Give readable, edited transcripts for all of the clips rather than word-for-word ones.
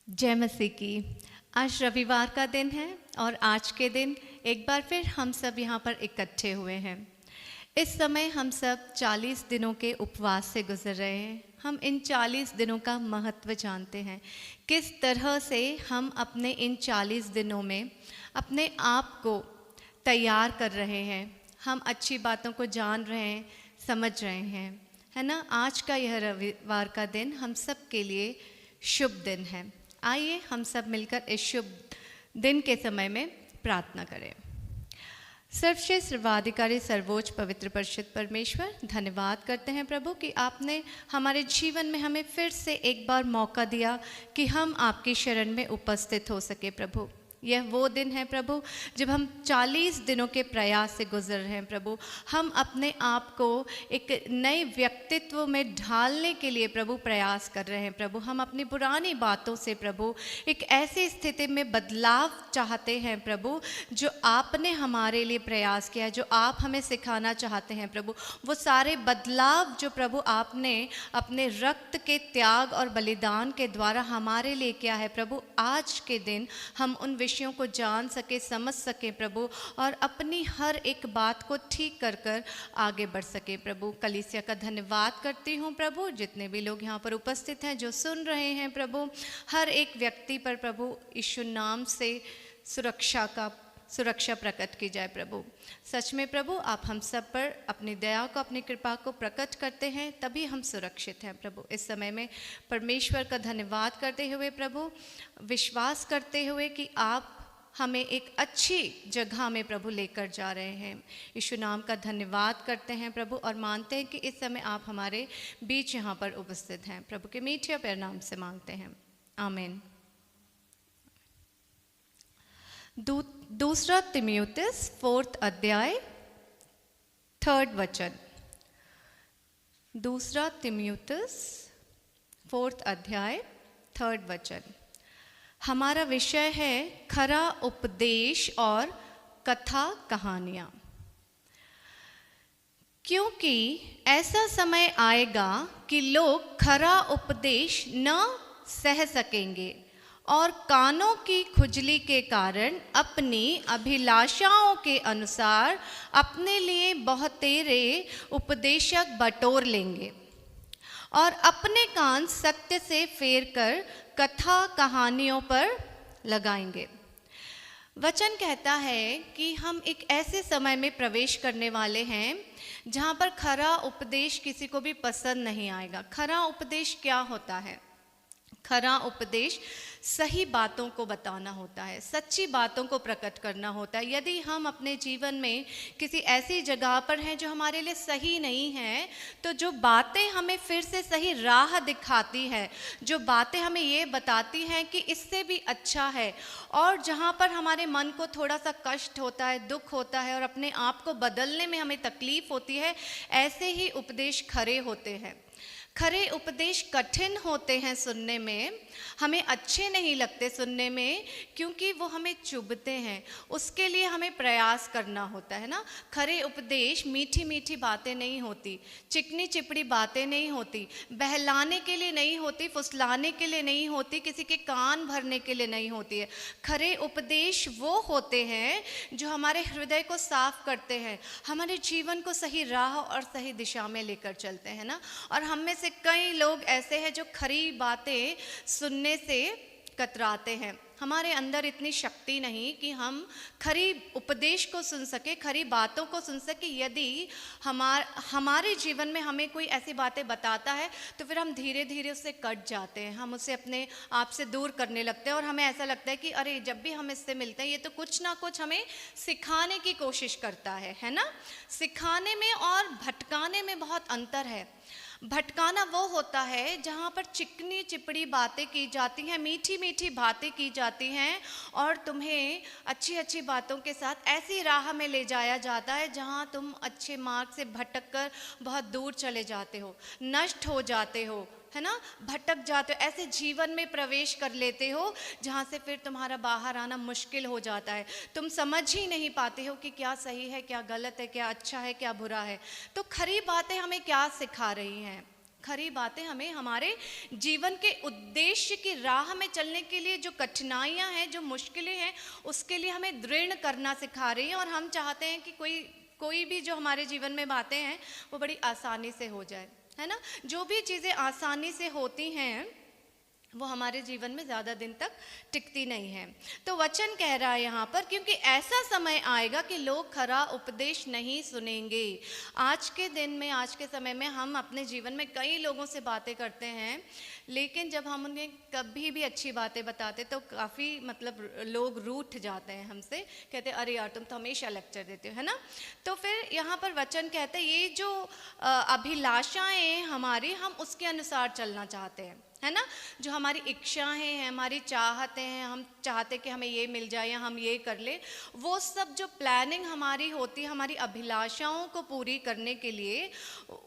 जय मसीह की। आज रविवार का दिन है और आज के दिन एक बार फिर हम सब यहाँ पर इकट्ठे हुए हैं। इस समय हम सब 40 दिनों के उपवास से गुजर रहे हैं। हम इन 40 दिनों का महत्व जानते हैं, किस तरह से हम अपने इन 40 दिनों में अपने आप को तैयार कर रहे हैं। हम अच्छी बातों को जान रहे हैं, समझ रहे हैं, है ना। आज का यह रविवार का दिन हम सब के लिए शुभ दिन है। आइए हम सब मिलकर इस शुभ दिन के समय में प्रार्थना करें। सर्वश्रेष्ठ सर्वाधिकारी सर्वोच्च पवित्र परिशुद्ध परमेश्वर, धन्यवाद करते हैं प्रभु कि आपने हमारे जीवन में हमें फिर से एक बार मौका दिया कि हम आपकी शरण में उपस्थित हो सके। प्रभु, यह वो दिन है प्रभु जब हम 40 दिनों के प्रयास से गुजर रहे हैं। प्रभु, हम अपने आप को एक नए व्यक्तित्व में ढालने के लिए प्रभु प्रयास कर रहे हैं। प्रभु, हम अपनी पुरानी बातों से प्रभु एक ऐसी स्थिति में बदलाव चाहते हैं प्रभु, जो आपने हमारे लिए प्रयास किया, जो आप हमें सिखाना चाहते हैं प्रभु। वो सारे बदलाव जो प्रभु आपने अपने रक्त के त्याग और बलिदान के द्वारा हमारे लिए किया है प्रभु, आज के दिन हम उन विषयों को जान सके, समझ सके प्रभु, और अपनी हर एक बात को ठीक कर कर आगे बढ़ सके। प्रभु, कलीसिया का धन्यवाद करती हूँ प्रभु, जितने भी लोग यहाँ पर उपस्थित हैं, जो सुन रहे हैं प्रभु, हर एक व्यक्ति पर प्रभु यीशु नाम से सुरक्षा प्रकट की जाए। प्रभु, सच में प्रभु आप हम सब पर अपनी दया को, अपनी कृपा को प्रकट करते हैं, तभी हम सुरक्षित हैं। प्रभु, इस समय में परमेश्वर का धन्यवाद करते हुए प्रभु, विश्वास करते हुए कि आप हमें एक अच्छी जगह में प्रभु लेकर जा रहे हैं, यीशु नाम का धन्यवाद करते हैं प्रभु, और मानते हैं कि इस समय आप हमारे बीच यहाँ पर उपस्थित हैं। प्रभु के मीठे और प्यारे नाम से मांगते हैं, आमीन। दूसरा तिमोथेयुस 4 अध्याय 3 वचन। दूसरा तिमोथेयुस 4 अध्याय 3 वचन। हमारा विषय है खरा उपदेश और कथा कहानियाँ। क्योंकि ऐसा समय आएगा कि लोग खरा उपदेश न सह सकेंगे और कानों की खुजली के कारण अपनी अभिलाषाओं के अनुसार अपने लिए बहुतेरे उपदेशक बटोर लेंगे और अपने कान सत्य से फेर कर कथा कहानियों पर लगाएंगे। वचन कहता है कि हम एक ऐसे समय में प्रवेश करने वाले हैं जहाँ पर खरा उपदेश किसी को भी पसंद नहीं आएगा। खरा उपदेश क्या होता है? खरा उपदेश सही बातों को बताना होता है, सच्ची बातों को प्रकट करना होता है। यदि हम अपने जीवन में किसी ऐसी जगह पर हैं जो हमारे लिए सही नहीं है, तो जो बातें हमें फिर से सही राह दिखाती है, जो बातें हमें ये बताती हैं कि इससे भी अच्छा है, और जहाँ पर हमारे मन को थोड़ा सा कष्ट होता है, दुख होता है और अपने आप को बदलने में हमें तकलीफ होती है, ऐसे ही उपदेश खरे होते हैं। खरे उपदेश कठिन होते हैं सुनने में, हमें अच्छे नहीं लगते सुनने में, क्योंकि वो हमें चुभते हैं। उसके लिए हमें प्रयास करना होता है ना। खरे उपदेश मीठी मीठी बातें नहीं होती, चिकनी चिपड़ी बातें नहीं होती, बहलाने के लिए नहीं होती, फुसलाने के लिए नहीं होती, किसी के कान भरने के लिए नहीं होती है। खरे उपदेश वो होते हैं जो हमारे हृदय को साफ करते हैं, हमारे जीवन को सही राह और सही दिशा में लेकर चलते हैं ना। और हम में कई लोग ऐसे हैं जो खरी बातें सुनने से कतराते हैं। हमारे अंदर इतनी शक्ति नहीं कि हम खरी उपदेश को सुन सके, खरी बातों को सुन सके। यदि हमारे जीवन में हमें कोई ऐसी बातें बताता है तो फिर हम धीरे धीरे उससे कट जाते हैं, हम उसे अपने आप से दूर करने लगते हैं, और हमें ऐसा लगता है कि अरे जब भी हम इससे मिलते हैं ये तो कुछ ना कुछ हमें सिखाने की कोशिश करता है ना। सिखाने में और भटकाने में बहुत अंतर है। भटकाना वो होता है जहाँ पर चिकनी चिपड़ी बातें की जाती हैं, मीठी मीठी बातें की जाती हैं, और तुम्हें अच्छी अच्छी बातों के साथ ऐसी राह में ले जाया जाता है जहाँ तुम अच्छे मार्ग से भटक कर बहुत दूर चले जाते हो, नष्ट हो जाते हो, है ना, भटक जाते हो, ऐसे जीवन में प्रवेश कर लेते हो जहाँ से फिर तुम्हारा बाहर आना मुश्किल हो जाता है। तुम समझ ही नहीं पाते हो कि क्या सही है, क्या गलत है, क्या अच्छा है, क्या बुरा है। तो खरी बातें हमें क्या सिखा रही हैं? खरी बातें हमें हमारे जीवन के उद्देश्य की राह में चलने के लिए, जो कठिनाइयां हैं, जो मुश्किलें हैं, उसके लिए हमें दृढ़ करना सिखा रही है। और हम चाहते हैं कि कोई भी जो हमारे जीवन में बातें हैं वो बड़ी आसानी से हो जाए, है ना। जो भी चीज़ें आसानी से होती हैं वो हमारे जीवन में ज़्यादा दिन तक टिकती नहीं है। तो वचन कह रहा है यहाँ पर, क्योंकि ऐसा समय आएगा कि लोग खरा उपदेश नहीं सुनेंगे। आज के दिन में, आज के समय में हम अपने जीवन में कई लोगों से बातें करते हैं, लेकिन जब हम उन्हें कभी भी अच्छी बातें बताते तो काफ़ी लोग रूठ जाते हैं हमसे, कहते हैं अरे यार तुम तो हमेशा लेक्चर देते हो, है ना। तो फिर यहाँ पर वचन कहते हैं ये जो अभिलाषाएं हमारी, हम उसके अनुसार चलना चाहते हैं, है ना। जो हमारी इच्छाएं हैं, हमारी चाहते हैं, हम चाहते कि हमें ये मिल जाए या हम ये कर ले, वो सब जो प्लानिंग हमारी होती है हमारी अभिलाषाओं को पूरी करने के लिए,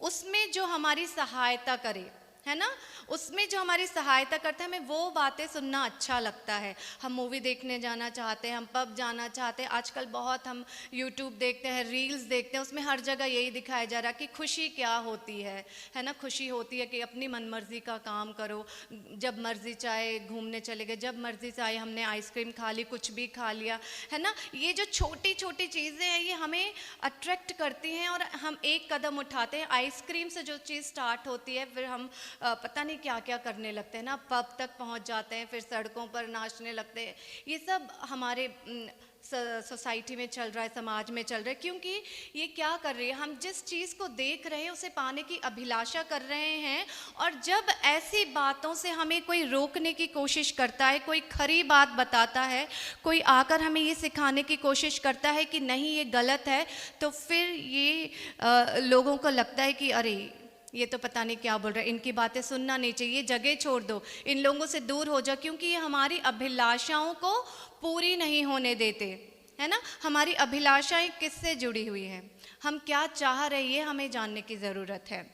उसमें जो हमारी सहायता करे, है ना, उसमें जो हमारी सहायता करता है, हमें वो बातें सुनना अच्छा लगता है। हम मूवी देखने जाना चाहते हैं, हम पब जाना चाहते हैं। आजकल बहुत हम यूट्यूब देखते हैं, रील्स देखते हैं, उसमें हर जगह यही दिखाया जा रहा है कि खुशी क्या होती है ना। खुशी होती है कि अपनी मनमर्जी का काम करो, जब मर्जी चाहे घूमने चले गए, जब मर्जी चाहे हमने आइसक्रीम खा ली, कुछ भी खा लिया, है ना। ये जो छोटी छोटी चीज़ें हैं ये हमें अट्रैक्ट करती हैं और हम एक कदम उठाते हैं। आइसक्रीम से जो चीज़ स्टार्ट होती है, फिर हम पता नहीं क्या क्या करने लगते हैं ना, पब तक पहुंच जाते हैं, फिर सड़कों पर नाचने लगते हैं। ये सब हमारे सोसाइटी में चल रहा है, समाज में चल रहा है, क्योंकि ये क्या कर रही है, हम जिस चीज़ को देख रहे हैं उसे पाने की अभिलाषा कर रहे हैं। और जब ऐसी बातों से हमें कोई रोकने की कोशिश करता है, कोई खरी बात बताता है, कोई आकर हमें ये सिखाने की कोशिश करता है कि नहीं ये गलत है, तो फिर ये लोगों को लगता है कि अरे ये तो पता नहीं क्या बोल रहे हैं, इनकी बातें सुनना नहीं चाहिए, जगह छोड़ दो, इन लोगों से दूर हो जाओ, क्योंकि ये हमारी अभिलाषाओं को पूरी नहीं होने देते, है ना। हमारी अभिलाषाएं किससे जुड़ी हुई हैं, हम क्या चाह रही है, हमें जानने की ज़रूरत है।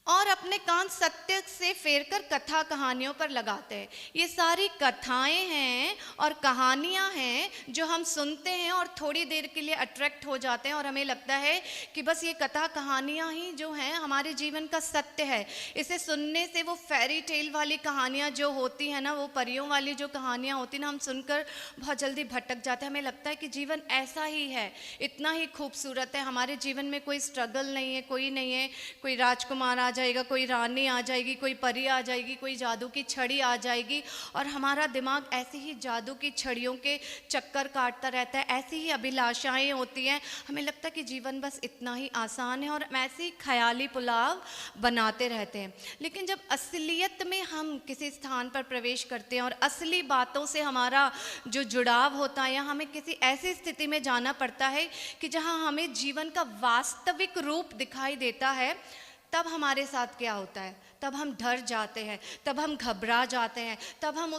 और अपने कान सत्य से फेरकर कथा कहानियों पर लगाते हैं। ये सारी कथाएं हैं और कहानियां हैं जो हम सुनते हैं और थोड़ी देर के लिए अट्रैक्ट हो जाते हैं और हमें लगता है कि बस ये कथा कहानियां ही जो हैं हमारे जीवन का सत्य है। इसे सुनने से वो फेरी टेल वाली कहानियां जो होती हैं ना, वो परियों वाली जो कहानियां होती ना, हम सुनकर बहुत जल्दी भटक जाते हैं। हमें लगता है कि जीवन ऐसा ही है, इतना ही खूबसूरत है, हमारे जीवन में कोई स्ट्रगल नहीं है, कोई नहीं है, कोई राजकुमार आ जाएगा, कोई रानी आ जाएगी, कोई परी आ जाएगी, कोई जादू की छड़ी आ जाएगी, और हमारा दिमाग ऐसी ही जादू की छड़ियों के चक्कर काटता रहता है। ऐसी ही अभिलाषाएं होती हैं, हमें लगता है कि जीवन बस इतना ही आसान है, और ऐसे ही ख्याली पुलाव बनाते रहते हैं। लेकिन जब असलियत में हम किसी स्थान पर प्रवेश करते हैं और असली बातों से हमारा जो जुड़ाव होता है, या हमें किसी ऐसी स्थिति में जाना पड़ता है कि जहां हमें जीवन का वास्तविक रूप दिखाई देता है, तब हमारे साथ क्या होता है, तब हम डर जाते हैं, तब हम घबरा जाते हैं, तब हम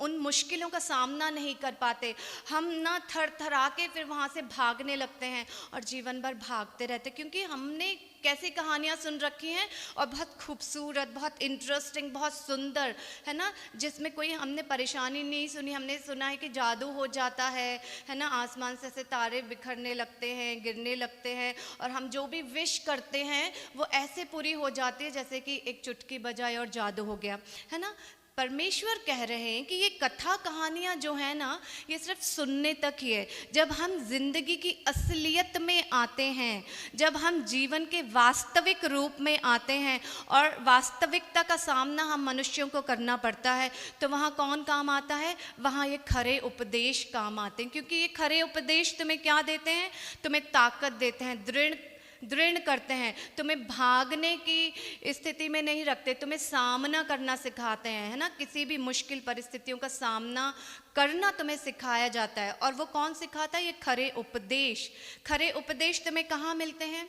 उन मुश्किलों का सामना नहीं कर पाते। हम ना थर थरा के फिर वहाँ से भागने लगते हैं और जीवन भर भागते रहते, क्योंकि हमने कैसी कहानियाँ सुन रखी हैं और बहुत खूबसूरत, बहुत इंटरेस्टिंग, बहुत सुंदर, है ना, जिसमें कोई हमने परेशानी नहीं सुनी। हमने सुना है कि जादू हो जाता है ना, आसमान से सितारे बिखरने लगते हैं, गिरने लगते हैं, और हम जो भी विश करते हैं वो ऐसे पूरी हो जाती है जैसे कि एक चुटकी बजाए और जादू हो गया, है ना। परमेश्वर कह रहे हैं कि ये कथा कहानियाँ जो है ना, ये सिर्फ सुनने तक ही है। जब हम जिंदगी की असलियत में आते हैं, जब हम जीवन के वास्तविक रूप में आते हैं और वास्तविकता का सामना हम मनुष्यों को करना पड़ता है, तो वहाँ कौन काम आता है, वहाँ ये खरे उपदेश काम आते हैं। क्योंकि ये खरे उपदेश तुम्हें क्या देते हैं, तुम्हें ताकत देते हैं, दृढ़ करते हैं, तुम्हें भागने की स्थिति में नहीं रखते, तुम्हें सामना करना सिखाते हैं, है ना। किसी भी मुश्किल परिस्थितियों का सामना करना तुम्हें सिखाया जाता है। और वो कौन सिखाता है, ये खरे उपदेश। खरे उपदेश तुम्हें कहाँ मिलते हैं,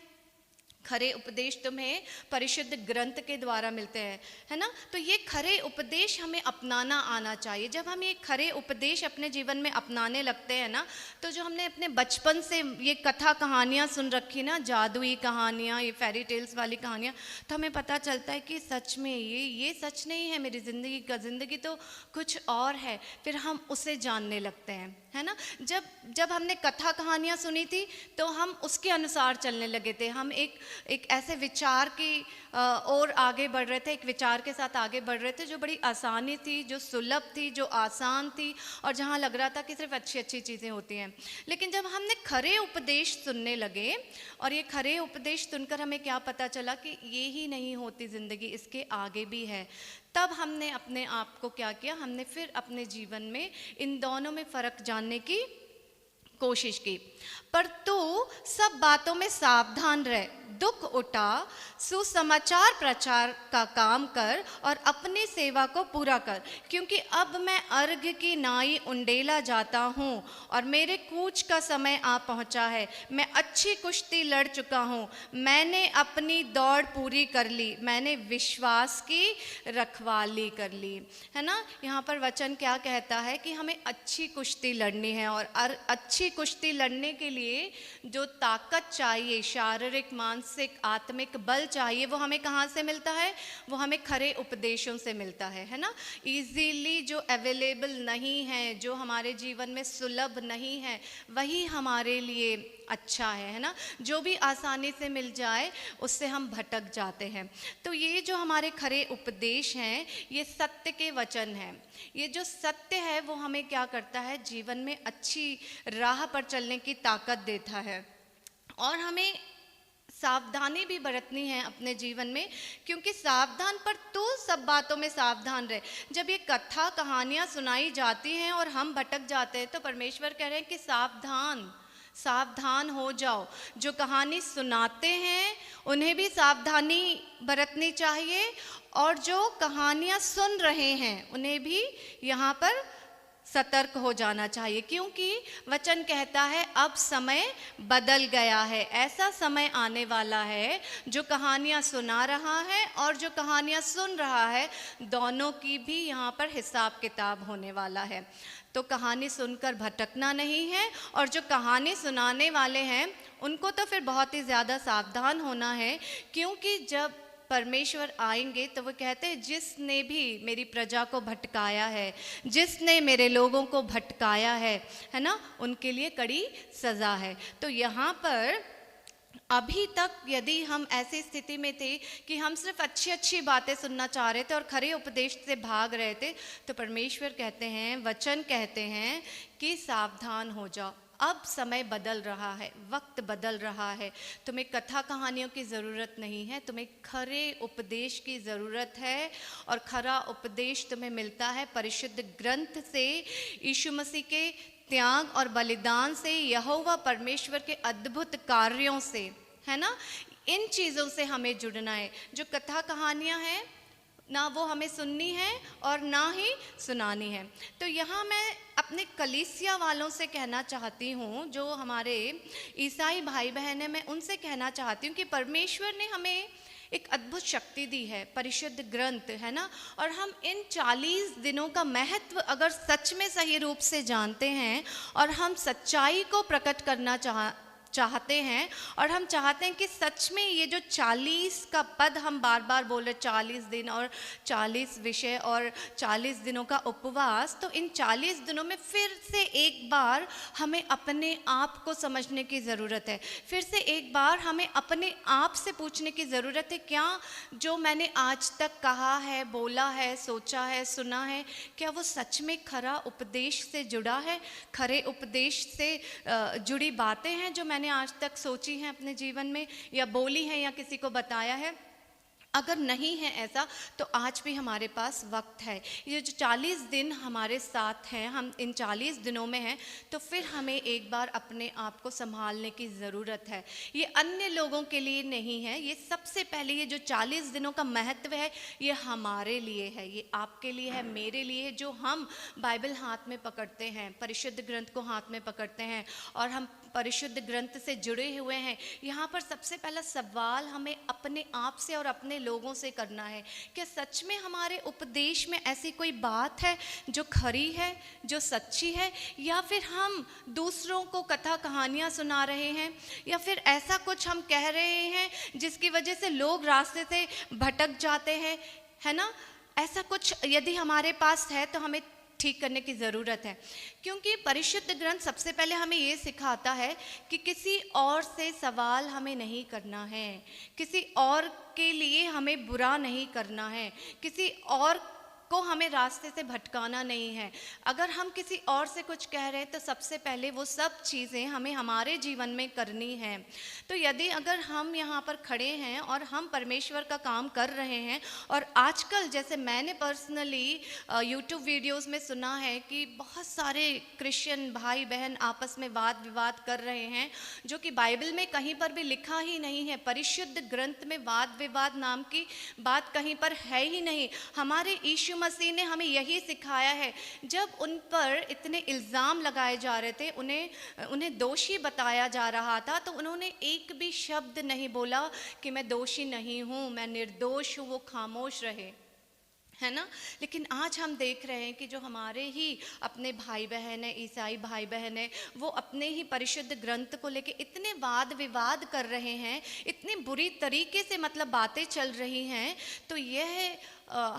खरे उपदेश तुम्हें परिशुद्ध ग्रंथ के द्वारा मिलते हैं, है ना। तो ये खरे उपदेश हमें अपनाना आना चाहिए। जब हम ये खरे उपदेश अपने जीवन में अपनाने लगते हैं ना, तो जो हमने अपने बचपन से ये कथा कहानियाँ सुन रखी ना, जादुई कहानियाँ, ये फेरी टेल्स वाली कहानियाँ, तो हमें पता चलता है कि सच में ये सच नहीं है मेरी ज़िंदगी का, ज़िंदगी तो कुछ और है। फिर हम उसे जानने लगते हैं, है ना। जब हमने कथा कहानियाँ सुनी थी तो हम उसके अनुसार चलने लगे थे। हम एक एक ऐसे विचार की और आगे बढ़ रहे थे, एक विचार के साथ आगे बढ़ रहे थे जो बड़ी आसानी थी, जो सुलभ थी, जो आसान थी, और जहाँ लग रहा था कि सिर्फ अच्छी अच्छी चीज़ें होती हैं। लेकिन जब हमने खरे उपदेश सुनने लगे, और ये खरे उपदेश सुनकर हमें क्या पता चला कि ये ही नहीं होती ज़िंदगी, इसके आगे भी है, तब हमने अपने आप को क्या किया, हमने फिर अपने जीवन में इन दोनों में फ़र्क जानने की कोशिश की। पर तू सब बातों में सावधान रह, दुख उठा, सुसमाचार प्रचार का काम कर और अपनी सेवा को पूरा कर, क्योंकि अब मैं अर्घ की नाई उंडेला जाता हूँ और मेरे कूच का समय आ पहुँचा है। मैं अच्छी कुश्ती लड़ चुका हूँ, मैंने अपनी दौड़ पूरी कर ली, मैंने विश्वास की रखवाली कर ली। है ना, यहाँ पर वचन क्या कहता है कि हमें अच्छी कुश्ती लड़नी है, और अच्छी कुश्ती लड़ने के लिए जो ताकत चाहिए, शारीरिक, मानसिक, आत्मिक बल चाहिए, वो हमें कहाँ से मिलता है? वो हमें खरे उपदेशों से मिलता है ना। इजीली जो अवेलेबल नहीं है, जो हमारे जीवन में सुलभ नहीं है, वही हमारे लिए अच्छा है ना। जो भी आसानी से मिल जाए उससे हम भटक जाते हैं। तो ये जो हमारे खरे उपदेश हैं, ये सत्य के वचन हैं। ये जो सत्य है वो हमें क्या करता है? जीवन में अच्छी राह पर चलने की ताकत देता है। और हमें सावधानी भी बरतनी है अपने जीवन में, क्योंकि सावधान पर तू सब बातों में सावधान रहे। जब ये कथा कहानियाँ सुनाई जाती हैं और हम भटक जाते हैं, तो परमेश्वर कह रहे हैं कि सावधान सावधान हो जाओ। जो कहानी सुनाते हैं उन्हें भी सावधानी बरतनी चाहिए, और जो कहानियाँ सुन रहे हैं उन्हें भी यहाँ पर सतर्क हो जाना चाहिए, क्योंकि वचन कहता है अब समय बदल गया है। ऐसा समय आने वाला है जो कहानियाँ सुना रहा है और जो कहानियाँ सुन रहा है, दोनों की भी यहाँ पर हिसाब किताब होने वाला है। तो कहानी सुनकर भटकना नहीं है, और जो कहानी सुनाने वाले हैं उनको तो फिर बहुत ही ज़्यादा सावधान होना है, क्योंकि जब परमेश्वर आएंगे तो वो कहते हैं जिसने भी मेरी प्रजा को भटकाया है, जिसने मेरे लोगों को भटकाया है ना, उनके लिए कड़ी सज़ा है। तो यहाँ पर अभी तक यदि हम ऐसी स्थिति में थे कि हम सिर्फ अच्छी अच्छी बातें सुनना चाह रहे थे और खरे उपदेश से भाग रहे थे, तो परमेश्वर कहते हैं, वचन कहते हैं कि सावधान हो जाओ। अब समय बदल रहा है, वक्त बदल रहा है। तुम्हें कथा कहानियों की ज़रूरत नहीं है, तुम्हें खरे उपदेश की ज़रूरत है। और खरा उपदेश तुम्हें मिलता है परिशुद्ध ग्रंथ से, यीशु मसीह के त्याग और बलिदान से, यहोवा परमेश्वर के अद्भुत कार्यों से, है ना। इन चीज़ों से हमें जुड़ना है। जो कथा कहानियाँ हैं ना, वो हमें सुननी है और ना ही सुनानी है। तो यहाँ मैं अपने कलीसिया वालों से कहना चाहती हूँ, जो हमारे ईसाई भाई बहन हैं, मैं उनसे कहना चाहती हूँ कि परमेश्वर ने हमें एक अद्भुत शक्ति दी है, परिशुद्ध ग्रंथ, है ना। और हम इन 40 दिनों का महत्व अगर सच में सही रूप से जानते हैं और हम सच्चाई को प्रकट करना चाहते हैं, और हम चाहते हैं कि सच में ये जो 40 का पद हम बार बार बोले, 40 दिन और 40 विषय और 40 दिनों का उपवास, तो इन 40 दिनों में फिर से एक बार हमें अपने आप को समझने की ज़रूरत है। फिर से एक बार हमें अपने आप से पूछने की ज़रूरत है, क्या जो मैंने आज तक कहा है, बोला है, सोचा है, सुना है, क्या वो सच में खरा उपदेश से जुड़ा है? खरे उपदेश से जुड़ी बातें हैं जो मैंने आज तक सोची हैं अपने जीवन में, या बोली हैं, या किसी को बताया है? अगर नहीं है ऐसा, तो आज भी हमारे पास वक्त है। ये जो 40 दिन हमारे साथ हैं, हम इन 40 दिनों में हैं, तो फिर हमें एक बार अपने आप को संभालने की ज़रूरत है। ये अन्य लोगों के लिए नहीं है, ये सबसे पहले ये जो 40 दिनों का महत्व है, ये हमारे लिए है, ये आपके लिए है, मेरे लिए है, जो हम बाइबल हाथ में पकड़ते हैं, परिशुद्ध ग्रंथ को हाथ में पकड़ते हैं और हम परिशुद्ध ग्रंथ से जुड़े हुए हैं। यहाँ पर सबसे पहला सवाल हमें अपने आप से और अपने लोगों से करना है, क्या सच में हमारे उपदेश में ऐसी कोई बात है जो खरी है, जो सच्ची है, या फिर हम दूसरों को कथा कहानियाँ सुना रहे हैं, या फिर ऐसा कुछ हम कह रहे हैं जिसकी वजह से लोग रास्ते से भटक जाते हैं, है ना। ऐसा कुछ यदि हमारे पास है तो हमें ठीक करने की ज़रूरत है, क्योंकि परिशुद्ध ग्रंथ सबसे पहले हमें ये सिखाता है कि किसी और से सवाल हमें नहीं करना है, किसी और के लिए हमें बुरा नहीं करना है, किसी और को हमें रास्ते से भटकाना नहीं है। अगर हम किसी और से कुछ कह रहे हैं तो सबसे पहले वो सब चीज़ें हमें हमारे जीवन में करनी है। तो यदि अगर हम यहाँ पर खड़े हैं और हम परमेश्वर का काम कर रहे हैं, और आजकल जैसे मैंने पर्सनली यूट्यूब वीडियोस में सुना है कि बहुत सारे क्रिश्चियन भाई बहन आपस में वाद विवाद कर रहे हैं, जो कि बाइबल में कहीं पर भी लिखा ही नहीं है। परिशुद्ध ग्रंथ में वाद विवाद नाम की बात कहीं पर है ही नहीं। हमारे यीशु मसीह ने हमें यही सिखाया है। जब उन पर इतने इल्ज़ाम लगाए जा रहे थे, उन्हें दोषी बताया जा रहा था, तो उन्होंने एक भी शब्द नहीं बोला कि मैं दोषी नहीं हूँ, मैं निर्दोष हूँ। वो खामोश रहे, है ना। लेकिन आज हम देख रहे हैं कि जो हमारे ही अपने भाई बहन है, ईसाई भाई बहन है, वो अपने ही परिशुद्ध ग्रंथ को लेके इतने वाद विवाद कर रहे हैं, इतनी बुरी तरीके से मतलब बातें चल रही हैं। तो यह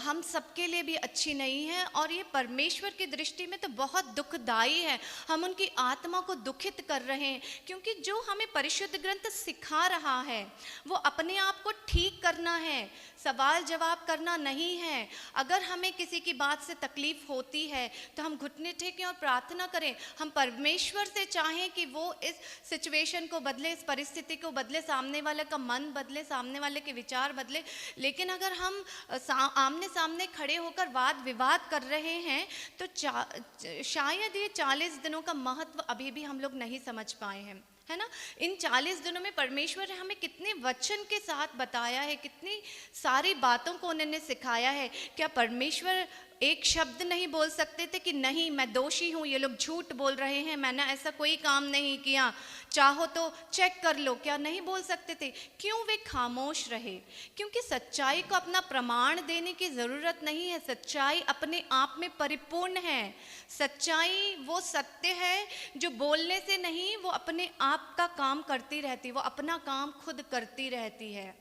हम सबके लिए भी अच्छी नहीं है, और ये परमेश्वर की दृष्टि में तो बहुत दुखदाई है। हम उनकी आत्मा को दुखित कर रहे हैं, क्योंकि जो हमें परिशुद्ध ग्रंथ सिखा रहा है वो अपने आप को ठीक करना है, सवाल जवाब करना नहीं है। अगर हमें किसी की बात से तकलीफ होती है तो हम घुटने टेकें और प्रार्थना करें, हम परमेश्वर से चाहें कि वो इस सिचुएशन को बदले, इस परिस्थिति को बदले, सामने वाले का मन बदले, सामने वाले के विचार बदले। लेकिन अगर हम आमने सामने खड़े होकर वाद विवाद कर रहे हैं तो शायद ये 40 दिनों का महत्व अभी भी हम लोग नहीं समझ पाए हैं, है ना। इन 40 दिनों में परमेश्वर ने हमें कितने वचन के साथ बताया है, कितनी सारी बातों को उन्होंने सिखाया है। क्या परमेश्वर एक शब्द नहीं बोल सकते थे कि नहीं मैं दोषी हूँ, ये लोग झूठ बोल रहे हैं, मैंने ऐसा कोई काम नहीं किया, चाहो तो चेक कर लो? क्या नहीं बोल सकते थे? क्यों वे खामोश रहे? क्योंकि सच्चाई को अपना प्रमाण देने की ज़रूरत नहीं है। सच्चाई अपने आप में परिपूर्ण है। सच्चाई वो सत्य है जो बोलने से नहीं, वो अपने आप का काम करती रहती, वो अपना काम खुद करती रहती है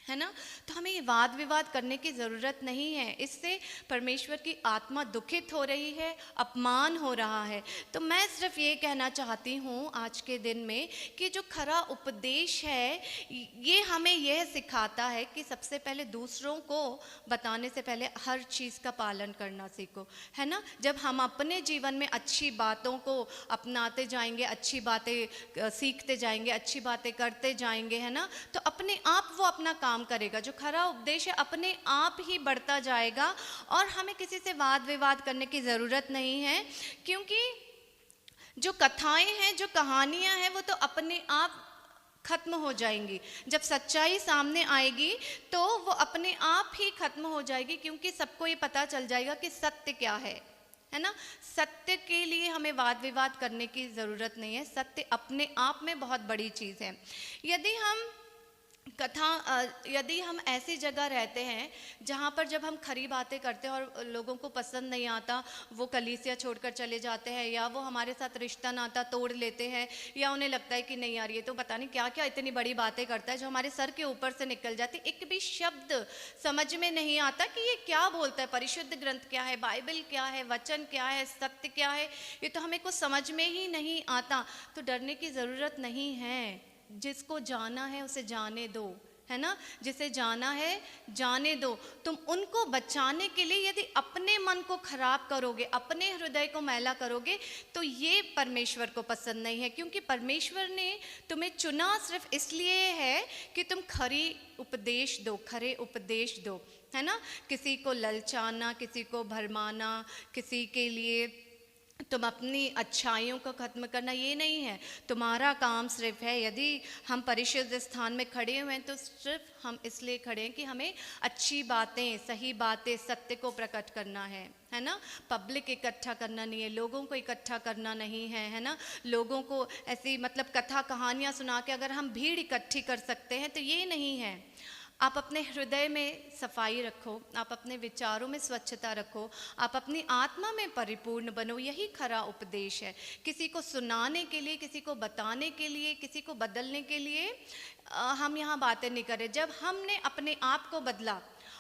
ना। तो हमें ये वाद विवाद करने की ज़रूरत नहीं है। इससे परमेश्वर की आत्मा दुखित हो रही है, अपमान हो रहा है। तो मैं सिर्फ ये कहना चाहती हूँ आज के दिन में कि जो खरा उपदेश है ये हमें यह सिखाता है कि सबसे पहले दूसरों को बताने से पहले हर चीज़ का पालन करना सीखो, है ना। जब हम अपने जीवन में अच्छी बातों को अपनाते जाएंगे, अच्छी बातें सीखते जाएंगे, अच्छी बातें करते जाएंगे, है ना, तो अपने आप वो अपना काम करेगा। जो खरा उपदेश है अपने आप ही बढ़ता जाएगा, और हमें किसी से वाद विवाद करने की ज़रूरत नहीं है, क्योंकि जो कथाएं हैं, जो कहानियां हैं, वो तो अपने आप खत्म हो जाएंगी। जब सच्चाई सामने आएगी तो वो अपने आप ही खत्म हो जाएगी, क्योंकि सबको ये पता चल जाएगा कि सत्य क्या है ना। सत्य के लिए हमें वाद विवाद करने की ज़रूरत नहीं है। सत्य अपने आप में बहुत बड़ी चीज़ है। यदि हम ऐसी जगह रहते हैं जहाँ पर जब हम खरी बातें करते हैं और लोगों को पसंद नहीं आता, वो कलीसिया छोड़कर चले जाते हैं, या वो हमारे साथ रिश्ता नाता तोड़ लेते हैं, या उन्हें लगता है कि नहीं यार ये तो पता नहीं क्या क्या इतनी बड़ी बातें करता है, जो हमारे सर के ऊपर से निकल जाती, एक भी शब्द समझ में नहीं आता कि ये क्या बोलता है, परिशुद्ध ग्रंथ क्या है, बाइबल क्या है, वचन क्या है, सत्य क्या है, ये तो हमें कुछ समझ में ही नहीं आता। तो डरने की ज़रूरत नहीं है। जिसको जाना है उसे जाने दो, है ना। जिसे जाना है जाने दो। तुम उनको बचाने के लिए यदि अपने मन को खराब करोगे, अपने हृदय को मैला करोगे, तो ये परमेश्वर को पसंद नहीं है। क्योंकि परमेश्वर ने तुम्हें चुना सिर्फ इसलिए है कि तुम खरे उपदेश दो, है ना। किसी को ललचाना, किसी को भरमाना, किसी के लिए तुम अपनी अच्छाइयों को ख़त्म करना, ये नहीं है तुम्हारा काम। सिर्फ है यदि हम परिशुद्ध स्थान में खड़े हुए हैं तो सिर्फ हम इसलिए खड़े हैं कि हमें अच्छी बातें, सही बातें, सत्य को प्रकट करना है ना। पब्लिक इकट्ठा करना नहीं है, लोगों को इकट्ठा करना नहीं है ना। लोगों को ऐसी मतलब कथा कहानियाँ सुना के अगर हम भीड़ इकट्ठी कर सकते हैं तो ये नहीं है। आप अपने हृदय में सफाई रखो, आप अपने विचारों में स्वच्छता रखो, आप अपनी आत्मा में परिपूर्ण बनो। यही खरा उपदेश है। किसी को सुनाने के लिए, किसी को बताने के लिए, किसी को बदलने के लिए हम यहाँ बातें नहीं करें। जब हमने अपने आप को बदला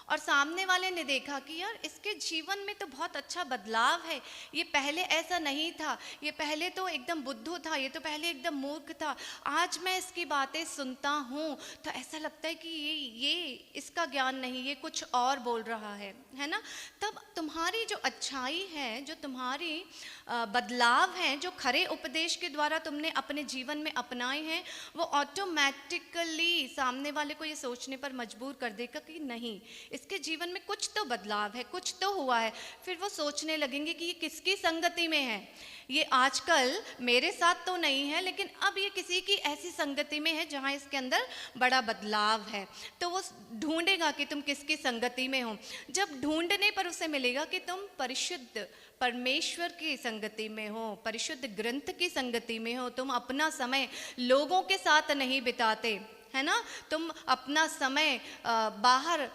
और सामने वाले ने देखा कि यार इसके जीवन में तो बहुत अच्छा बदलाव है, ये पहले ऐसा नहीं था, ये पहले तो एकदम बुद्धू था, ये तो पहले एकदम मूर्ख था, आज मैं इसकी बातें सुनता हूँ तो ऐसा लगता है कि ये इसका ज्ञान नहीं, ये कुछ और बोल रहा है ना। तब तुम्हारी जो अच्छाई है, जो तुम्हारी बदलाव हैं, जो खरे उपदेश के द्वारा तुमने अपने जीवन में अपनाए हैं, वो ऑटोमेटिकली सामने वाले को ये सोचने पर मजबूर कर देगा कि नहीं, इसके जीवन में कुछ तो बदलाव है, कुछ तो हुआ है। फिर वो सोचने लगेंगे कि ये किसकी संगति में है, ये आजकल मेरे साथ तो नहीं है, लेकिन अब ये किसी की ऐसी संगति में है जहाँ इसके अंदर बड़ा बदलाव है। तो वो ढूंढेगा कि तुम किसकी संगति में हो। जब ढूंढने पर उसे मिलेगा कि तुम परिशुद्ध परमेश्वर की संगति में हो, परिशुद्ध ग्रंथ की संगति में हो, तुम अपना समय लोगों के साथ नहीं बिताते, है ना, तुम अपना समय बाहर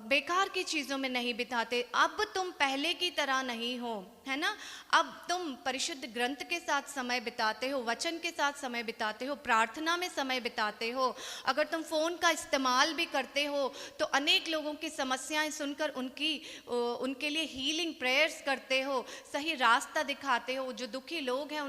बेकार की चीज़ों में नहीं बिताते, अब तुम पहले की तरह नहीं हो, है ना, अब तुम परिशुद्ध ग्रंथ के साथ समय बिताते हो, वचन के साथ समय बिताते हो, प्रार्थना में समय बिताते हो। अगर तुम फ़ोन का इस्तेमाल भी करते हो तो अनेक लोगों की समस्याएं सुनकर उनके लिए हीलिंग प्रेयर्स करते हो, सही रास्ता दिखाते हो, जो दुखी लोग हैं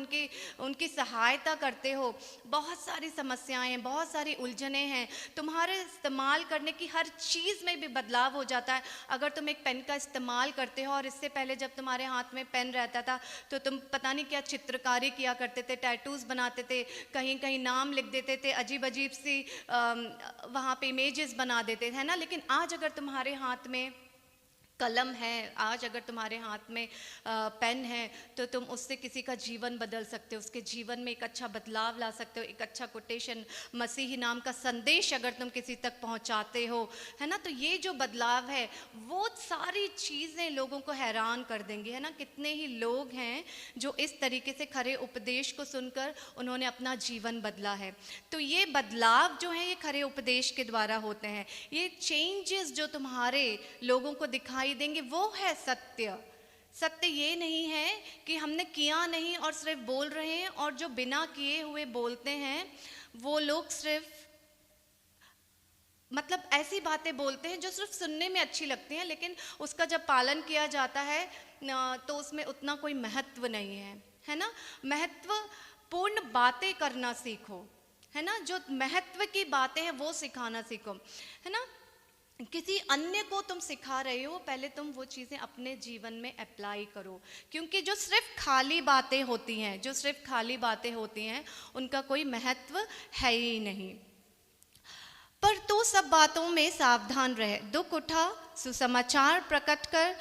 उनकी सहायता करते हो। बहुत सारी समस्याएं हैं, बहुत सारी उलझने हैं, तुम्हारे इस्तेमाल करने की हर चीज़ में भी बदलाव हो जाता है। अगर तुम एक पेन का इस्तेमाल करते हो और इससे पहले जब तुम्हारे हाथ में पेन रहता था तो तुम पता नहीं क्या चित्रकारी किया करते थे, टैटूज बनाते थे, कहीं कहीं नाम लिख देते थे, अजीब अजीब सी वहाँ पे इमेजेस बना देते थे, है ना। लेकिन आज अगर तुम्हारे हाथ में कलम है, आज अगर तुम्हारे हाथ में पेन है, तो तुम उससे किसी का जीवन बदल सकते हो, उसके जीवन में एक अच्छा बदलाव ला सकते हो, एक अच्छा कोटेशन, मसीही नाम का संदेश अगर तुम किसी तक पहुंचाते हो, है ना। तो ये जो बदलाव है वो सारी चीज़ें लोगों को हैरान कर देंगी, है ना। कितने ही लोग हैं जो इस तरीके से खरे उपदेश को सुनकर उन्होंने अपना जीवन बदला है। तो ये बदलाव जो है ये खरे उपदेश के द्वारा होते हैं। ये चेंजेस जो तुम्हारे लोगों को दिखाई देंगे वो है सत्य। सत्य ये नहीं है कि हमने किया नहीं और सिर्फ बोल रहे हैं, और जो बिना किए हुए बोलते हैं वो लोग सिर्फ मतलब ऐसी बातें बोलते हैं जो सिर्फ सुनने में अच्छी लगती हैं, लेकिन उसका जब पालन किया जाता है तो उसमें उतना कोई महत्व नहीं है ना। महत्वपूर्ण बातें करना सीखो, है ना, जो महत्व की बातें हैं वो सिखाना सीखो, है ना। किसी अन्य को तुम सिखा रहे हो, पहले तुम वो चीज़ें अपने जीवन में अप्लाई करो, क्योंकि जो सिर्फ खाली बातें होती हैं, जो सिर्फ खाली बातें होती हैं उनका कोई महत्व है ही नहीं। पर तू सब बातों में सावधान रहे, दुख उठा, सुसमाचार प्रकट कर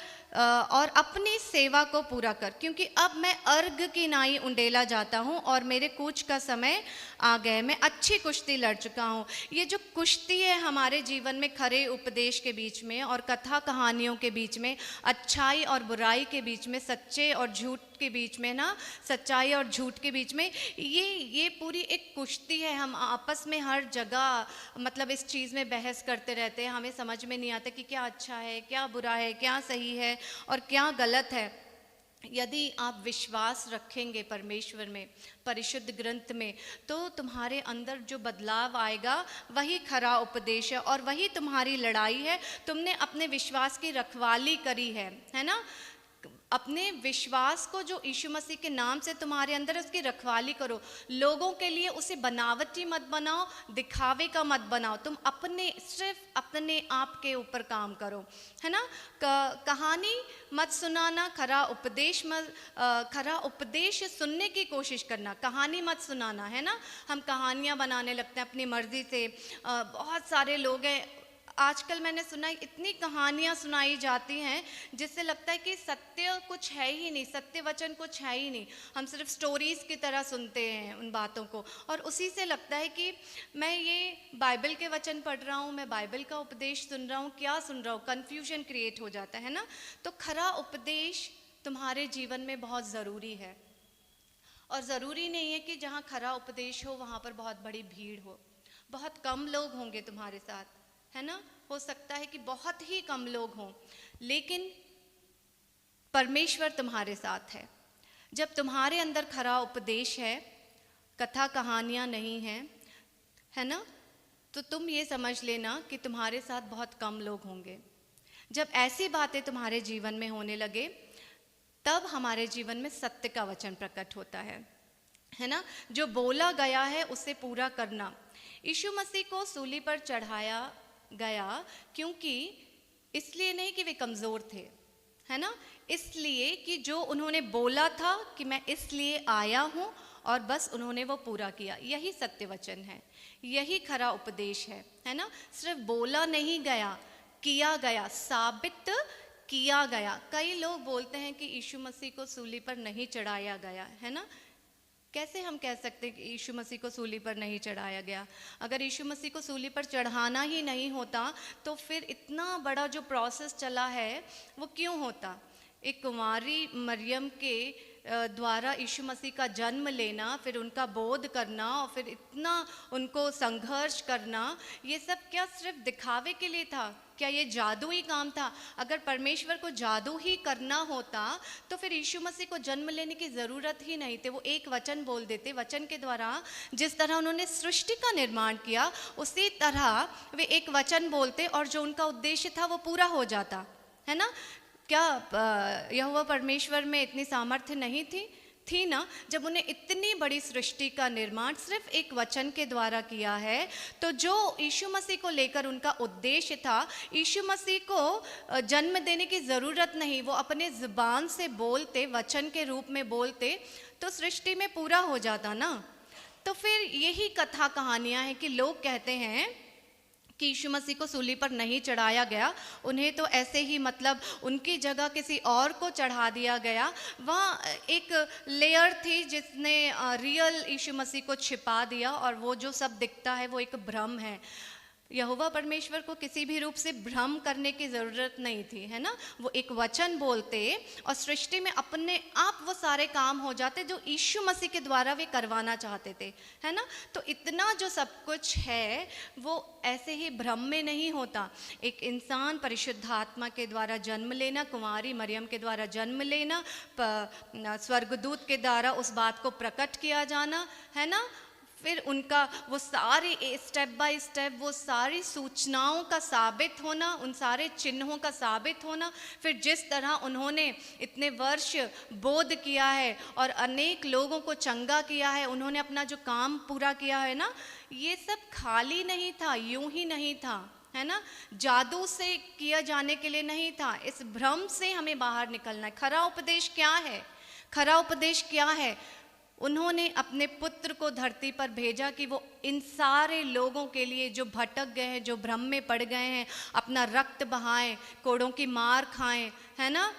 और अपनी सेवा को पूरा कर, क्योंकि अब मैं अर्घ की नाई उंडेला जाता हूँ और मेरे कूच का समय आ गए, मैं अच्छी कुश्ती लड़ चुका हूँ। ये जो कुश्ती है हमारे जीवन में खरे उपदेश के बीच में और कथा कहानियों के बीच में, अच्छाई और बुराई के बीच में, सच्चे और झूठ के बीच में ना, सच्चाई और झूठ के बीच में, ये पूरी एक कुश्ती है। हम आपस में हर जगह मतलब इस चीज़ में बहस करते रहते हैं, हमें समझ में नहीं आता कि क्या अच्छा है, क्या बुरा है, क्या सही है और क्या गलत है। यदि आप विश्वास रखेंगे परमेश्वर में, परिशुद्ध ग्रंथ में, तो तुम्हारे अंदर जो बदलाव आएगा वही खरा उपदेश है और वही तुम्हारी लड़ाई है। तुमने अपने विश्वास की रखवाली करी है ना। अपने विश्वास को जो यीशु मसीह के नाम से तुम्हारे अंदर है उसकी रखवाली करो। लोगों के लिए उसे बनावटी मत बनाओ, दिखावे का मत बनाओ। तुम सिर्फ अपने आप के ऊपर काम करो, है ना। कहानी मत सुनाना, खरा उपदेश सुनने की कोशिश करना, कहानी मत सुनाना, है ना। हम कहानियाँ बनाने लगते हैं अपनी मर्जी से। बहुत सारे लोग हैं आजकल, मैंने सुना इतनी कहानियाँ सुनाई जाती हैं जिससे लगता है कि सत्य कुछ है ही नहीं, सत्य वचन कुछ है ही नहीं। हम सिर्फ स्टोरीज़ की तरह सुनते हैं उन बातों को, और उसी से लगता है कि मैं ये बाइबल के वचन पढ़ रहा हूँ, मैं बाइबल का उपदेश सुन रहा हूँ, क्या सुन रहा हूँ। कन्फ्यूजन क्रिएट हो जाता है ना। तो खरा उपदेश तुम्हारे जीवन में बहुत ज़रूरी है, और ज़रूरी नहीं है कि जहाँ खरा उपदेश हो वहाँ पर बहुत बड़ी भीड़ हो। बहुत कम लोग होंगे तुम्हारे साथ, है ना। हो सकता है कि बहुत ही कम लोग हों, लेकिन परमेश्वर तुम्हारे साथ है। जब तुम्हारे अंदर खरा उपदेश है, कथा कहानियाँ नहीं हैं, है ना, तो तुम ये समझ लेना कि तुम्हारे साथ बहुत कम लोग होंगे, जब ऐसी बातें तुम्हारे जीवन में होने लगे, तब हमारे जीवन में सत्य का वचन प्रकट होता है ना। जो बोला गया है उसे पूरा करना। यीशु मसीह को सूली पर चढ़ाया गया क्योंकि इसलिए नहीं कि वे कमज़ोर थे, है ना, इसलिए कि जो उन्होंने बोला था कि मैं इसलिए आया हूँ, और बस उन्होंने वो पूरा किया। यही सत्य वचन है, यही खरा उपदेश है ना। सिर्फ बोला नहीं गया, किया गया, साबित किया गया। कई लोग बोलते हैं कि यीशु मसीह को सूली पर नहीं चढ़ाया गया, है ना। कैसे हम कह सकते हैं कि यीशु मसीह को सूली पर नहीं चढ़ाया गया? अगर यीशु मसीह को सूली पर चढ़ाना ही नहीं होता तो फिर इतना बड़ा जो प्रोसेस चला है वो क्यों होता? एक कुंवारी मरियम के द्वारा यीशु मसीह का जन्म लेना, फिर उनका बोध करना, और फिर इतना उनको संघर्ष करना, ये सब क्या सिर्फ दिखावे के लिए था? क्या ये जादू ही काम था? अगर परमेश्वर को जादू ही करना होता तो फिर यीशु मसीह को जन्म लेने की ज़रूरत ही नहीं थी। वो एक वचन बोल देते, वचन के द्वारा जिस तरह उन्होंने सृष्टि का निर्माण किया उसी तरह वे एक वचन बोलते और जो उनका उद्देश्य था वो पूरा हो जाता, है ना। क्या यहोवा परमेश्वर में इतनी सामर्थ्य नहीं थी ना? जब उन्हें इतनी बड़ी सृष्टि का निर्माण सिर्फ एक वचन के द्वारा किया है, तो जो यीशु मसीह को लेकर उनका उद्देश्य था, यीशु मसीह को जन्म देने की ज़रूरत नहीं, वो अपने ज़ुबान से बोलते, वचन के रूप में बोलते, तो सृष्टि में पूरा हो जाता ना। तो फिर यही कथा कहानियाँ हैं कि लोग कहते हैं कि यीशु मसीह को सूली पर नहीं चढ़ाया गया, उन्हें तो ऐसे ही मतलब उनकी जगह किसी और को चढ़ा दिया गया। वहाँ एक लेयर थी जिसने रियल यीशु मसीह को छिपा दिया, और वो जो सब दिखता है वो एक भ्रम है। यहोवा परमेश्वर को किसी भी रूप से भ्रम करने की ज़रूरत नहीं थी, है ना। वो एक वचन बोलते और सृष्टि में अपने आप वो सारे काम हो जाते जो यीशु मसीह के द्वारा वे करवाना चाहते थे, है ना। तो इतना जो सब कुछ है वो ऐसे ही भ्रम में नहीं होता। एक इंसान परिशुद्ध आत्मा के द्वारा जन्म लेना, कुंवारी मरियम के द्वारा जन्म लेना, स्वर्गदूत के द्वारा उस बात को प्रकट किया जाना, है ना। फिर उनका वो सारे स्टेप बाय स्टेप वो सारी सूचनाओं का साबित होना, उन सारे चिन्हों का साबित होना, फिर जिस तरह उन्होंने इतने वर्ष बोध किया है और अनेक लोगों को चंगा किया है, उन्होंने अपना जो काम पूरा किया है ना, ये सब खाली नहीं था, यूं ही नहीं था, है ना। जादू से किया जाने के लिए नहीं था। इस भ्रम से हमें बाहर निकलना है। खरा उपदेश क्या है? खरा उपदेश क्या है? उन्होंने अपने पुत्र को धरती पर भेजा कि वो इन सारे लोगों के लिए जो भटक गए हैं, जो भ्रम में पड़ गए हैं, अपना रक्त बहाएं, कोड़ों की मार खाएं, है ना।